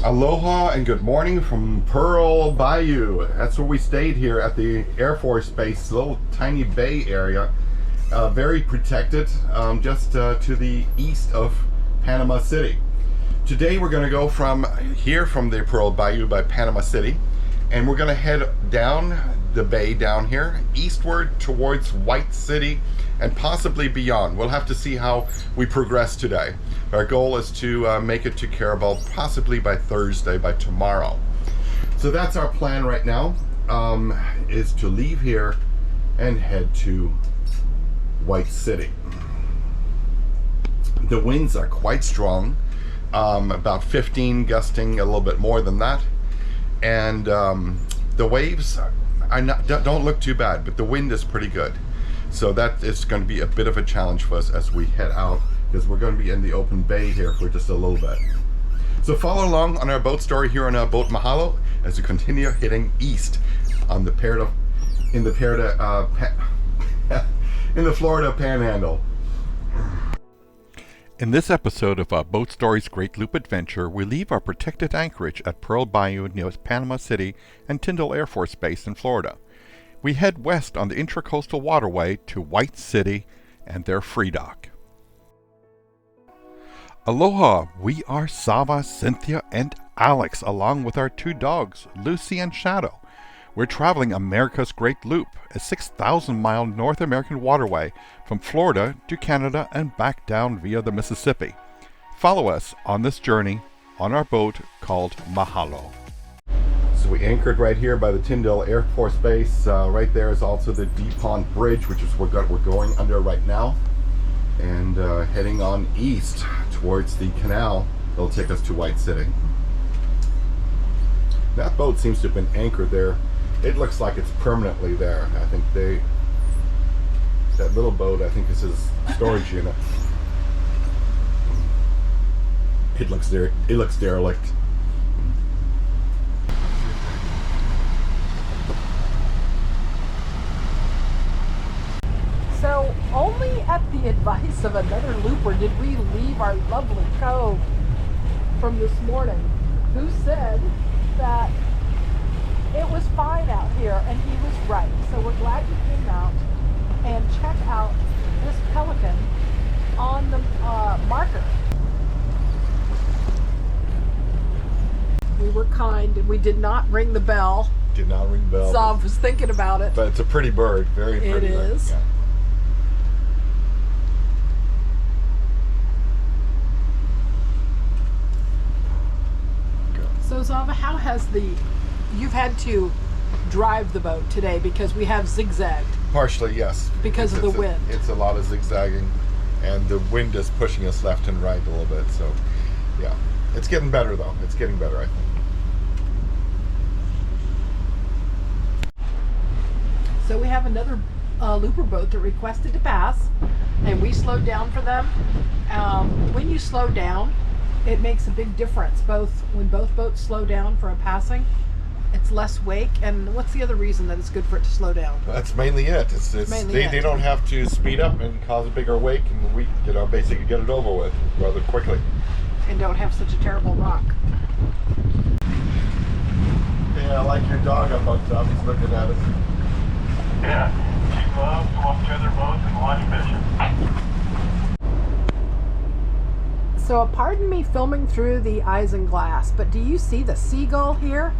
Aloha and good morning from Pearl Bayou. That's where we stayed here at the Air Force Base, little tiny bay area. Very protected, just to the east of Panama City. Today we're going to go from here, from the Pearl Bayou by Panama City, and we're going to head down the bay down here, eastward towards White City and possibly beyond. We'll have to see how we progress today. Our goal is to make it to Carver possibly by Thursday, by tomorrow. So that's our plan right now, is to leave here and head to White City. The winds are quite strong, about 15, gusting a little bit more than that, and the waves are don't look too bad, but the wind is pretty good. So that is going to be a bit of a challenge for us as we head out, because we're going to be in the open bay here for just a little bit. So follow along on our boat story here on our boat Mahalo as we continue heading east on the in the Florida Panhandle. In this episode of our Boat Stories Great Loop Adventure, we leave our protected anchorage at Pearl Bayou near Panama City and Tyndall Air Force Base in Florida. We head west on the intracoastal waterway to White City and their free dock. Aloha, we are Sava, Cynthia, and Alex, along with our two dogs, Lucy and Shadow. We're traveling America's Great Loop, a 6,000-mile North American waterway from Florida to Canada and back down via the Mississippi. Follow us on this journey on our boat called Mahalo. So we anchored right here by the Tyndall Air Force Base. Right there is also the DuPont Bridge, which is what we're going under right now. And heading on east towards the canal, it'll take us to White City. That boat seems to have been anchored there. It looks like it's permanently there. I think that little boat, I think is his storage unit. It looks derelict. So only at the advice of another looper did we leave our lovely cove from this morning, who said that it was fine out here, and he was right. So we're glad you came out and check out this pelican on the marker. We were kind and we did not ring the bell. Did not ring the bell. Zav was thinking about it. But it's a pretty bird, very pretty. It is. Yeah. So Zava, how has you've had to drive the boat today because we have zigzagged? Partially, yes. Because of the wind. It's a lot of zigzagging, and the wind is pushing us left and right a little bit. So, yeah, it's getting better though. It's getting better, I think. So we have another looper boat that requested to pass, and we slowed down for them. When you slow down, it makes a big difference. When both boats slow down for a passing, it's less wake. And what's the other reason that it's good for it to slow down? That's mainly it. They don't have to speed up and cause a bigger wake, and we basically get it over with rather quickly. And don't have such a terrible rock. Yeah, I like your dog up on top. He's looking at us. Yeah, she loves to walk to other boats and watch fishing. So pardon me filming through the isinglass, but do you see the seagull here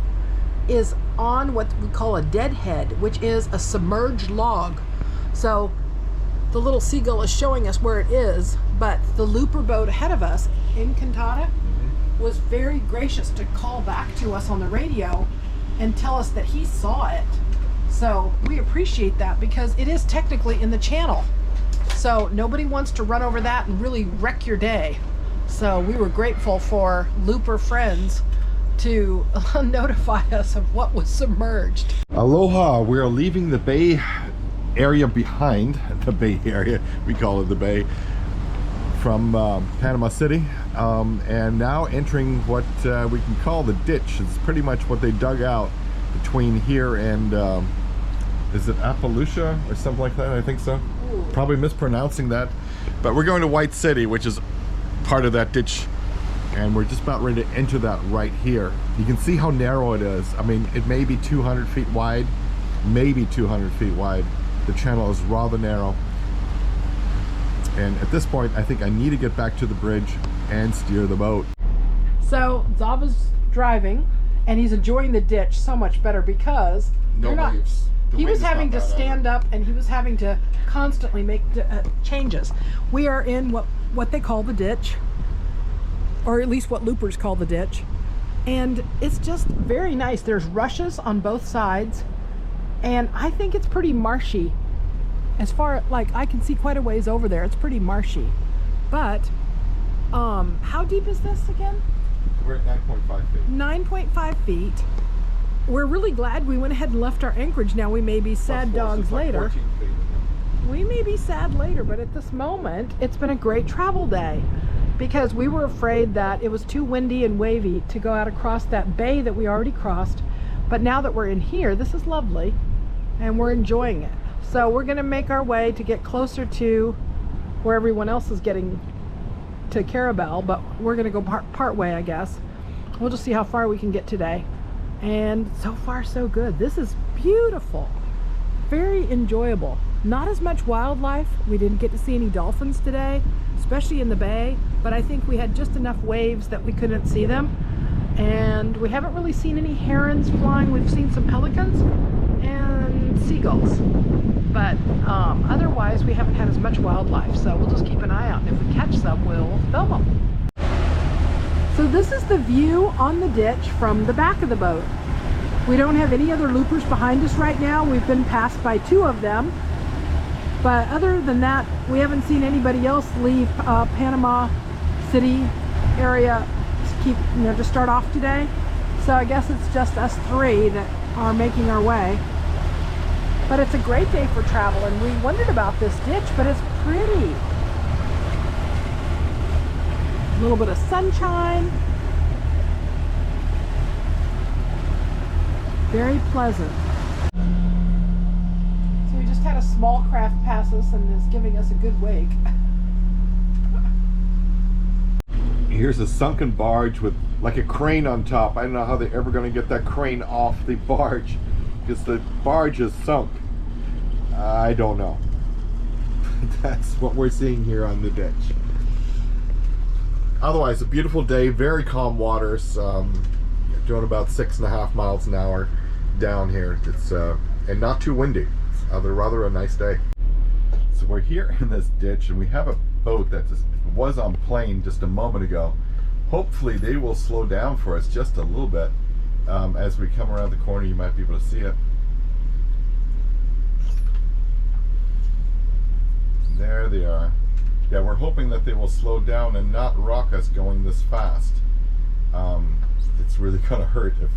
is on what we call a deadhead, which is a submerged log. So the little seagull is showing us where it is, but the looper boat ahead of us in Cantata was very gracious to call back to us on the radio and tell us that he saw it. So we appreciate that, because it is technically in the channel. So nobody wants to run over that and really wreck your day. So we were grateful for looper friends to notify us of what was submerged. Aloha, we're leaving the bay area behind, the bay area, we call it the bay, from Panama City, and now entering what we can call the ditch. It's pretty much what they dug out between here and, is it Appalachia or something like that? I think so. Ooh. Probably mispronouncing that. But we're going to White City, which is part of that ditch And we're just about ready to enter that right here. You can see how narrow it is. I mean, it may be 200 feet wide, maybe 200 feet wide. The channel is rather narrow. And at this point, I think I need to get back to the bridge and steer the boat. So Zava's driving, and he's enjoying the ditch so much better because No waves. He was having to stand up, and he was having to constantly make changes. We are in what they call the ditch, or at least what loopers call the ditch, and it's just very nice. There's rushes on both sides, and I think it's pretty marshy. As far like I can see quite a ways over there, it's pretty marshy. But how deep is this again? We're at 9.5 feet. 9.5 feet. We're really glad we went ahead and left our anchorage. Now we may be sad dogs later. We may be sad later, but at this moment, it's been a great travel day because we were afraid that it was too windy and wavy to go out across that bay that we already crossed. But now that we're in here, this is lovely and we're enjoying it. So we're gonna make our way to get closer to where everyone else is getting to Carabel, but we're gonna go part way, I guess. We'll just see how far we can get today. And so far so good. This is beautiful, very enjoyable. Not as much wildlife. We didn't get to see any dolphins today, especially in the bay, but I think we had just enough waves that we couldn't see them. And we haven't really seen any herons flying. We've seen some pelicans and seagulls, but otherwise we haven't had as much wildlife, so we'll just keep an eye out, and if we catch some, we'll film them. So this is the view on the ditch from the back of the boat. We don't have any other loopers behind us right now. We've been passed by 2 of them, but other than that, we haven't seen anybody else leave Panama City area to start off today. So I guess it's just us 3 that are making our way. But it's a great day for travel, and we wondered about this ditch, but it's pretty. A little bit of sunshine. Very pleasant. So we just had a small craft pass us and is giving us a good wake. Here's a sunken barge with like a crane on top. I don't know how they're ever going to get that crane off the barge because the barge is sunk. I don't know. That's what we're seeing here on the ditch. Otherwise, a beautiful day, very calm waters, doing about 6.5 miles an hour down here. It's and not too windy. It's rather a nice day. So we're here in this ditch, and we have a boat that was on plane just a moment ago. Hopefully, they will slow down for us just a little bit. As we come around the corner, you might be able to see it. There they are. Yeah, we're hoping that they will slow down and not rock us going this fast. It's really gonna hurt if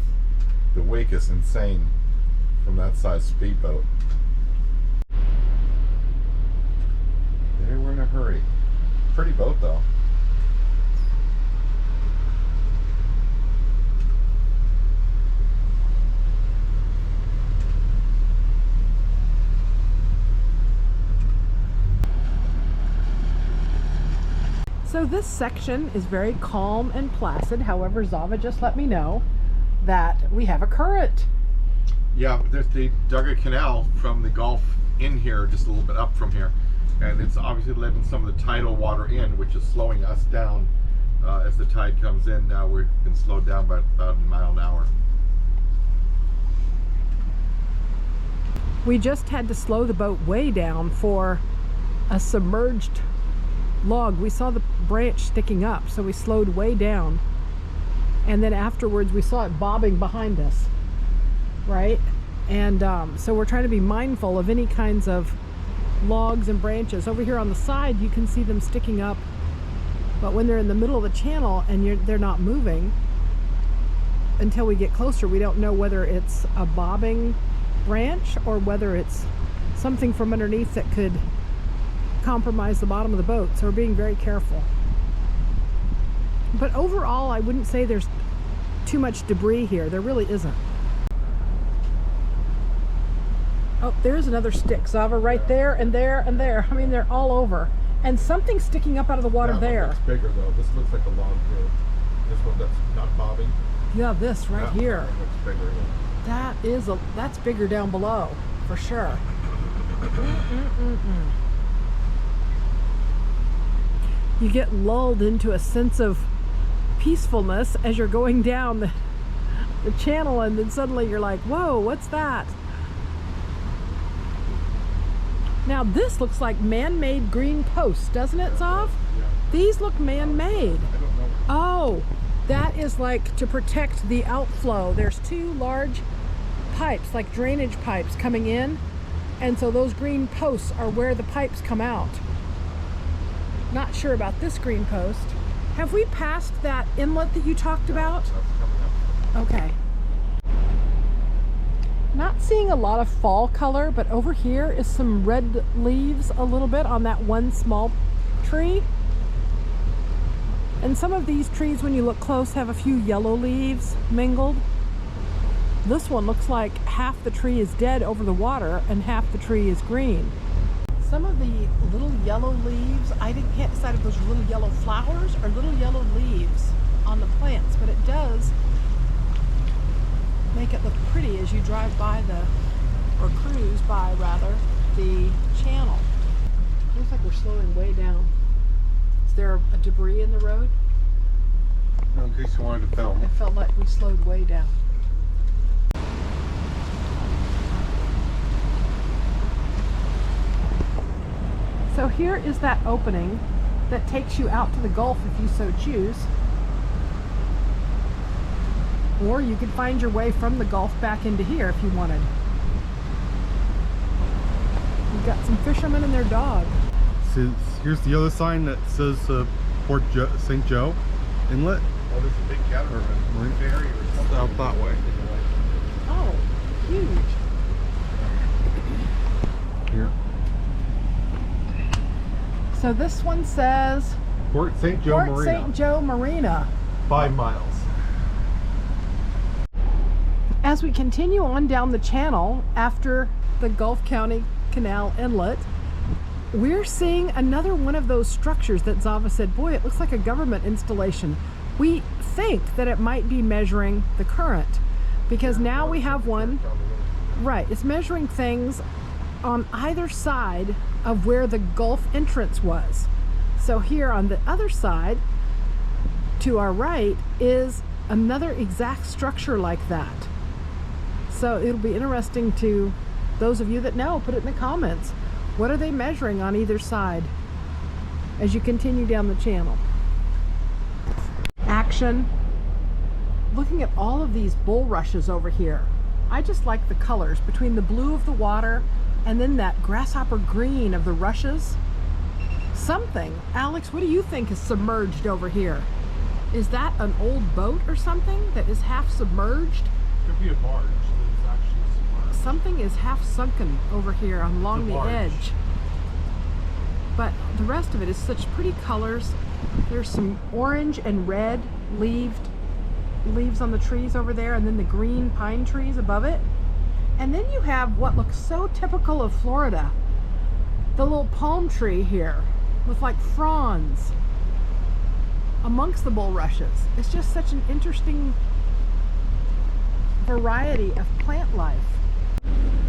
the wake is insane from that size speedboat. They were in a hurry. Pretty boat though. So this section is very calm and placid. However, Zava just let me know that we have a current. Yeah, they dug a canal from the Gulf in here, just a little bit up from here, and it's obviously letting some of the tidal water in, which is slowing us down as the tide comes in. Now we've been slowed down by about a mile an hour. We just had to slow the boat way down for a submerged log. We saw the branch sticking up, so we slowed way down, and then afterwards we saw it bobbing behind us, right? And so we're trying to be mindful of any kinds of logs and branches. Over here on the side you can see them sticking up, but when they're in the middle of the channel and they're not moving until we get closer, we don't know whether it's a bobbing branch or whether it's something from underneath that could compromise the bottom of the boat. So we're being very careful. But overall, I wouldn't say there's too much debris here. There really isn't. Oh, there's another stick, Zava, right there and there and there. I mean, they're all over. And something sticking up out of the water there. Looks bigger though. This looks like a log too. This one that's not bobbing. Yeah, this right That here. one looks bigger. That's bigger down below, for sure. You get lulled into a sense of peacefulness as you're going down the channel, and then suddenly you're like, whoa, what's that? Now this looks like man-made green posts, doesn't it, Zav? Yeah. These look man-made. I don't know. Oh, that is like to protect the outflow. There's two large pipes, like drainage pipes, coming in, and so those green posts are where the pipes come out. Not sure about this green post. Have we passed that inlet that you talked about? That's coming up. Okay. Not seeing a lot of fall color, but over here is some red leaves a little bit on that one small tree. And some of these trees, when you look close, have a few yellow leaves mingled. This one looks like half the tree is dead over the water and half the tree is green. Some of the little yellow leaves, can't decide if those are little yellow flowers or little yellow leaves on the plants, but it does make it look pretty as you drive by or cruise by rather, the channel. Looks like we're slowing way down. Is there a debris in the road? In case you wanted to film. It felt like we slowed way down. So here is that opening that takes you out to the Gulf if you so choose. Or you could find your way from the Gulf back into here if you wanted. You've got some fishermen and their dog. Here's the other sign that says Port St. Joe Inlet. Oh, there's a big catamaran ferry or something. Out that way. Oh, huge. Here. So this one says Port St. Joe Port Marina. St. Joe Marina. 5 miles. As we continue on down the channel after the Gulf County Canal Inlet, we're seeing another one of those structures that Zava said, boy, it looks like a government installation. We think that it might be measuring the current, because now we have one, right, it's measuring things on either side of where the Gulf entrance was. So here on the other side, to our right, is another exact structure like that. So it'll be interesting to those of you that know, put it in the comments. What are they measuring on either side as you continue down the channel? Action. Looking at all of these bulrushes over here. I just like the colors between the blue of the water and then that grasshopper green of the rushes. Something. Alex, what do you think is submerged over here? Is that an old boat or something that is half submerged? Could be a barge that's actually submerged. Something is half sunken over here along the edge. But the rest of it is such pretty colors. There's some orange and red leaves on the trees over there, and then the green pine trees above it. And then you have what looks so typical of Florida, the little palm tree here with like fronds amongst the bulrushes. It's just such an interesting variety of plant life.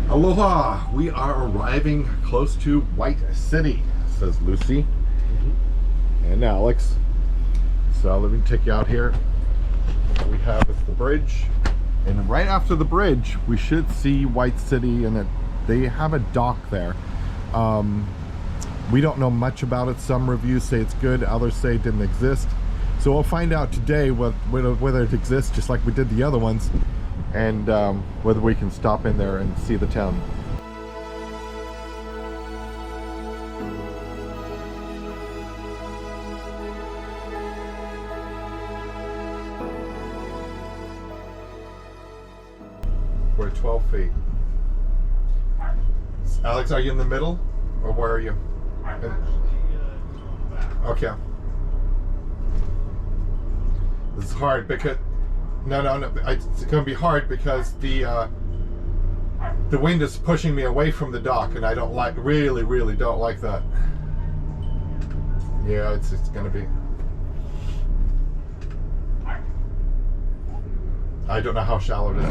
Aloha! We are arriving close to White City, says Lucy and Alex. So let me take you out here. What we have is the bridge, and right after the bridge we should see White City, and they have a dock there. We don't know much about it. Some reviews say it's good, others say it didn't exist. So we'll find out today whether it exists just like we did the other ones, and whether we can stop in there and see the town. We're at 12 feet. Alex, are you in the middle, or where are you? Okay. This is hard because no. It's going to be hard because the wind is pushing me away from the dock, and I don't like, really don't like that. Yeah, it's going to be. I don't know how shallow it is.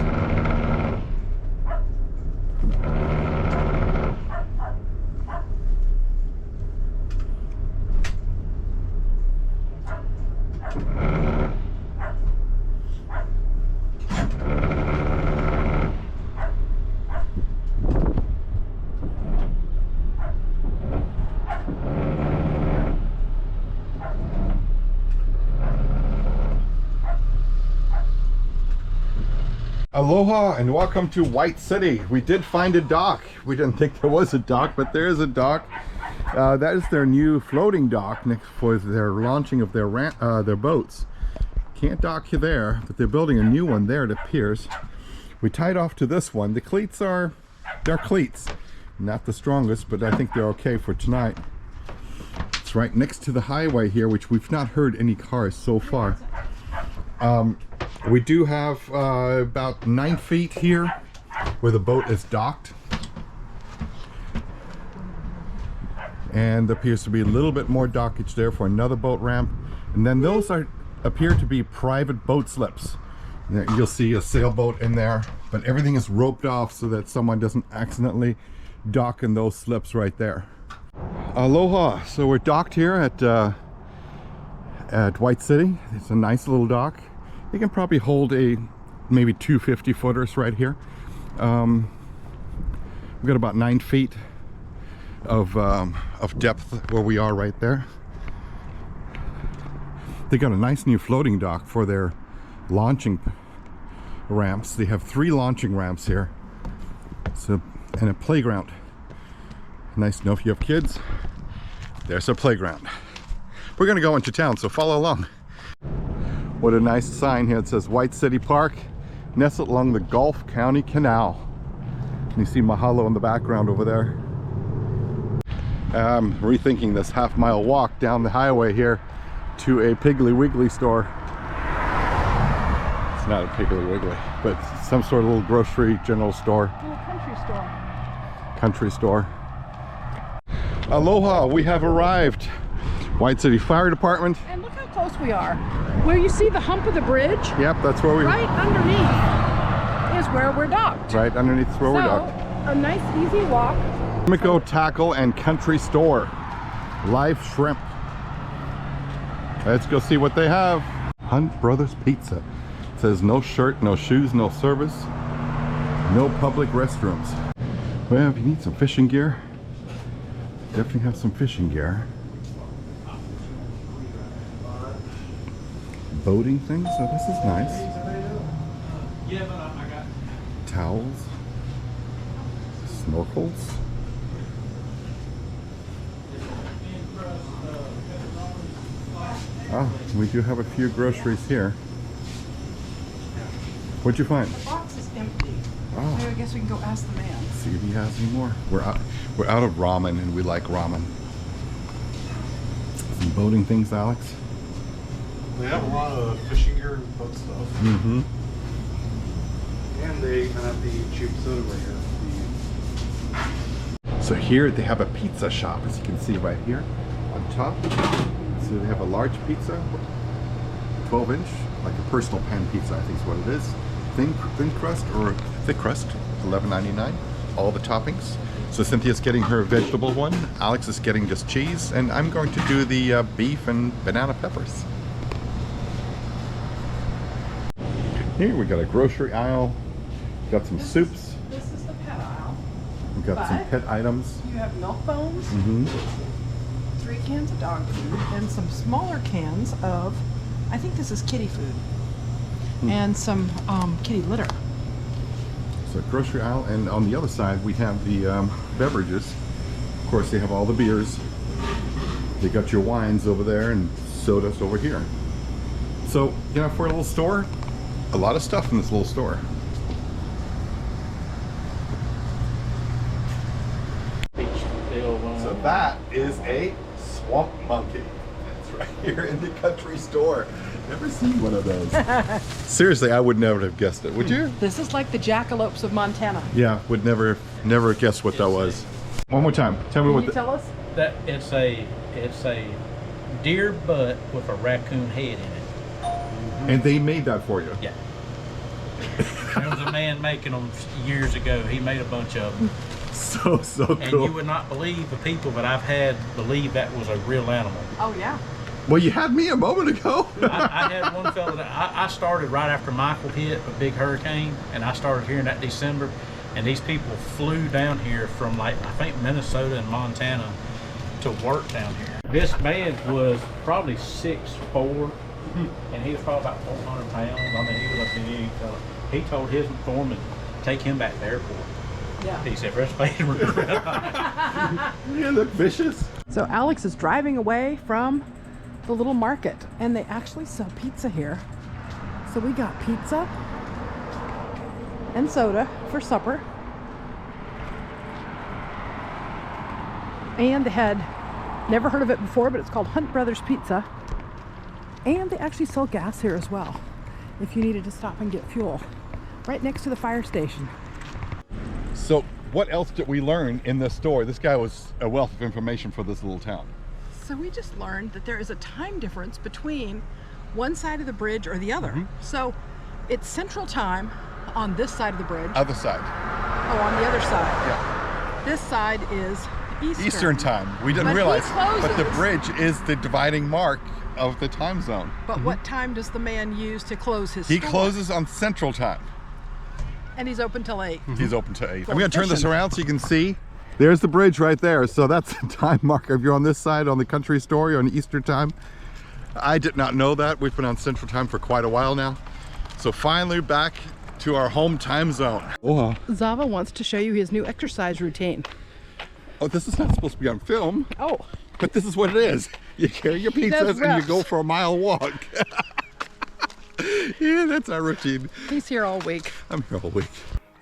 Aloha and welcome to White City. We did find a dock. We didn't think there was a dock, but there is a dock. That is their new floating dock next for their launching of their boats. Can't dock you there, but they're building a new one there, it appears. We tied off to this one. The cleats they're cleats. Not the strongest, but I think they're okay for tonight. It's right next to the highway here, which we've not heard any cars so far. We do have about 9 feet here where the boat is docked. And there appears to be a little bit more dockage there for another boat ramp. And then those appear to be private boat slips. You'll see a sailboat in there, but everything is roped off so that someone doesn't accidentally dock in those slips right there. Aloha! So we're docked here at White City. It's a nice little dock. You can probably hold maybe 2 50-footers right here. We've got about 9 feet of depth where we are right there. They got a nice new floating dock for their launching ramps. They have 3 launching ramps here, and a playground. Nice to know if you have kids. There's a playground. We're gonna go into town, so follow along. What a nice sign here. It says White City Park, nestled along the Gulf County Canal. And you see Mahalo in the background over there. I'm rethinking this half-mile walk down the highway here to a Piggly Wiggly store. It's not a Piggly Wiggly, but some sort of little grocery general store. Little country store. Country store. Aloha, we have arrived. White City Fire Department. And look how close we are. Where you see the hump of the bridge? Yep, that's where we right underneath is where we're docked. Right underneath is where we're docked. A nice easy walk. Miko Tackle and Country Store. Live shrimp. Let's go see what they have. Hunt Brothers Pizza. It says no shirt, no shoes, no service, no public restrooms. Well, if you need some fishing gear, definitely have some fishing gear. Boating things, so this is nice. Towels, snorkels. Ah, we do have a few groceries here. What'd you find? The box is empty. Oh. I guess we can go ask the man. See if he has any more. We're out of ramen, and we like ramen. Some boating things, Alex. They have a lot of fishing gear and boat stuff. Mm-hmm. And they have the cheap soda right here. So here they have a pizza shop, as you can see right here on top. So they have a large pizza, 12-inch, like a personal pan pizza, I think is what it is. Thin crust or thick crust, $11.99. All the toppings. So Cynthia's getting her vegetable one, Alex is getting just cheese, and I'm going to do the beef and banana peppers. Here we got a grocery aisle, got some soups. This is the pet aisle. We've got some pet items. You have milk bones, Mm-hmm. 3 cans of dog food, and some smaller cans of, I think this is kitty food, and some kitty litter. So grocery aisle, and on the other side we have the beverages. Of course, they have all the beers. They got your wines over there and sodas over here. So, you know, for a little store, a lot of stuff in this little store. So that is a swamp monkey. It's right here in the country store. Never seen one of those. Seriously, I would never have guessed it. Would you? This is like the jackalopes of Montana. Yeah, would never guess what that was. One more time. Tell me Can what you tell us? That it's a deer butt with a raccoon head in it. And they made that for you. Yeah. Yeah. It's a deer butt with a raccoon head in it. And they made that for you. Yeah. And they made that for you. Yeah. man making them years ago. He made a bunch of them. So And cool. you would not believe the people that I've had believe that was a real animal. Oh yeah. Well, you had me a moment ago. I had one fella that I started right after Michael hit, a big hurricane, and I started here in that December, and these people flew down here from, like, I think Minnesota and Montana to work down here. This man was probably 6'4", and he was probably about 400 pounds. I mean, he was a big fella. He told his foreman, take him back to the airport. Yeah. He said, let's pay him. You look vicious. So Alex is driving away from the little market, and they actually sell pizza here. So we got pizza and soda for supper. And they had never heard of it before, but it's called Hunt Brothers Pizza. And they actually sell gas here as well, if you needed to stop and get fuel. Right next to the fire station. So what else did we learn in this story? This guy was a wealth of information for this little town. So we just learned that there is a time difference between one side of the bridge or the other. So it's central time on this side of the bridge. Other side. Oh, on the other side. Yeah. This side is Eastern. Eastern time. We didn't But he realize. But the closes. bridge is the dividing mark of the time zone. But what time does the man use to close his He store? closes on Central Time. And he's open till 8. He's open to 8. Go I'm going to turn this fishing. around so you can see. There's the bridge right there. So that's the time marker. If you're on this side on the country story on Eastern time. I did not know that. We've been on Central Time for quite a while now. So finally back to our home time zone. Oh, Zava wants to show you his new exercise routine. this is not supposed to be on film, Oh, but this is what it is. You carry your does pizzas and you reps. go for a mile walk. Yeah, that's our routine. he's here all week. I'm here all week.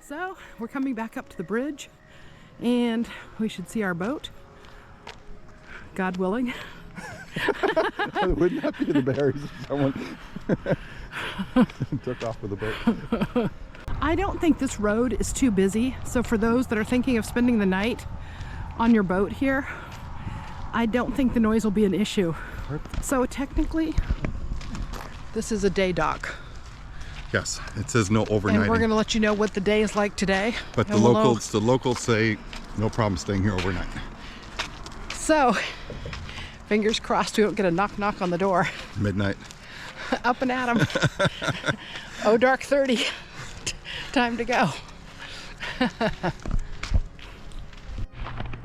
So we're coming back up to the bridge, and we should see our boat, God willing. Wouldn't that be the berries if someone took off with a boat? I don't think this road is too busy, so for those that are thinking of spending the night on your boat here, I don't think the noise will be an issue. So technically, this is a day dock, Yes, it says no and we're overnighting. going to let you know what the day is like today. But the And we'll know. locals say no problem staying here overnight. So, fingers crossed we don't get a knock knock on the door. Midnight. Up and at 'em. Oh, dark 30. Time to go.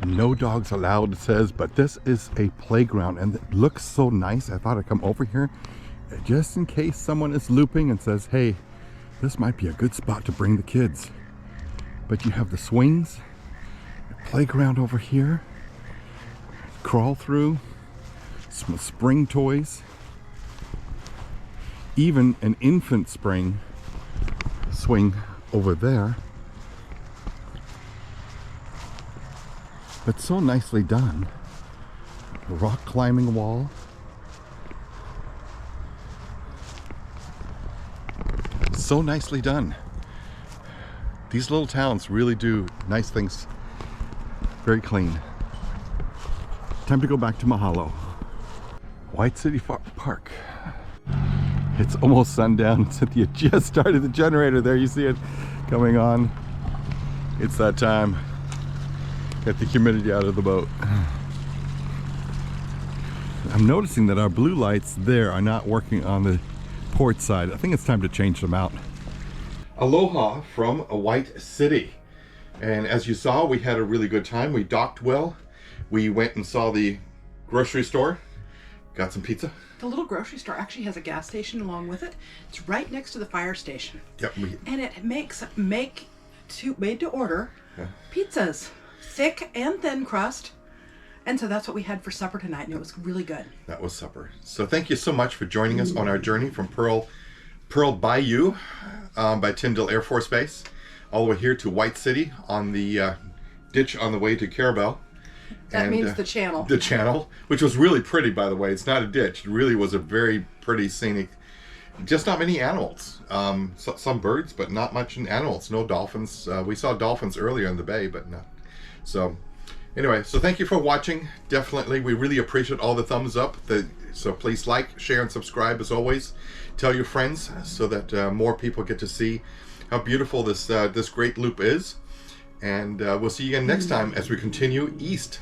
No dogs allowed, it says, but this is a playground and it looks so nice. I thought I'd come over here just in case someone is looping and says, hey, this might be a good spot to bring the kids. But you have the swings, the playground over here, crawl through, some spring toys, even an infant spring swing over there. But so nicely done. Rock climbing wall. So nicely done. These little towns really do nice things. Very clean. Time to go back to Mahalo. White City Park. It's almost sundown. Cynthia just started the generator there. You see it coming on. It's that time. Get the humidity out of the boat. I'm noticing that our blue lights there are not working on the port side. I think it's time to change them out. Aloha from a White City. And as you saw, we had a really good time. We docked well. We went and saw the grocery store. Got some pizza. The little grocery store actually has a gas station along with it. It's right next to the fire station. Yep. And it makes made to order pizzas, thick and thin crust. And so that's what we had for supper tonight, and it was really good. That was supper. So thank you so much for joining us on our journey from Pearl Bayou by Tyndall Air Force Base all the way here to White City on the ditch on the way to Carver. That means the channel. The channel, which was really pretty, by the way. It's not a ditch. It really was a very pretty scenic. Just not many animals. Some birds, but not much in animals. No dolphins. We saw dolphins earlier in the bay, but not. So Anyway, so thank you for watching. Definitely, we really appreciate all the thumbs up. So please like, share, and subscribe as always. Tell your friends so that more people get to see how beautiful this this great loop is. And we'll see you again next time as we continue east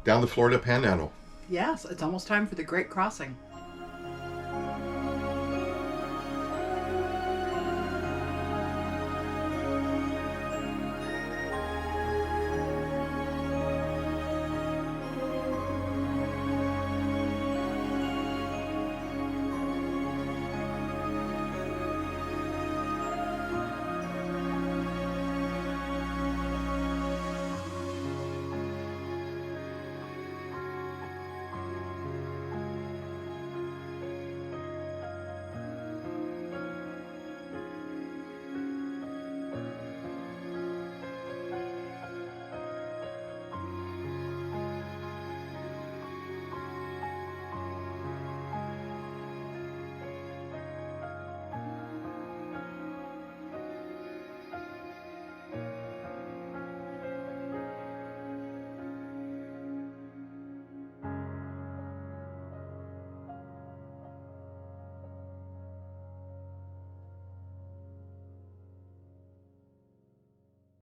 down the Florida Panhandle. Yes, it's almost time for the Great Crossing.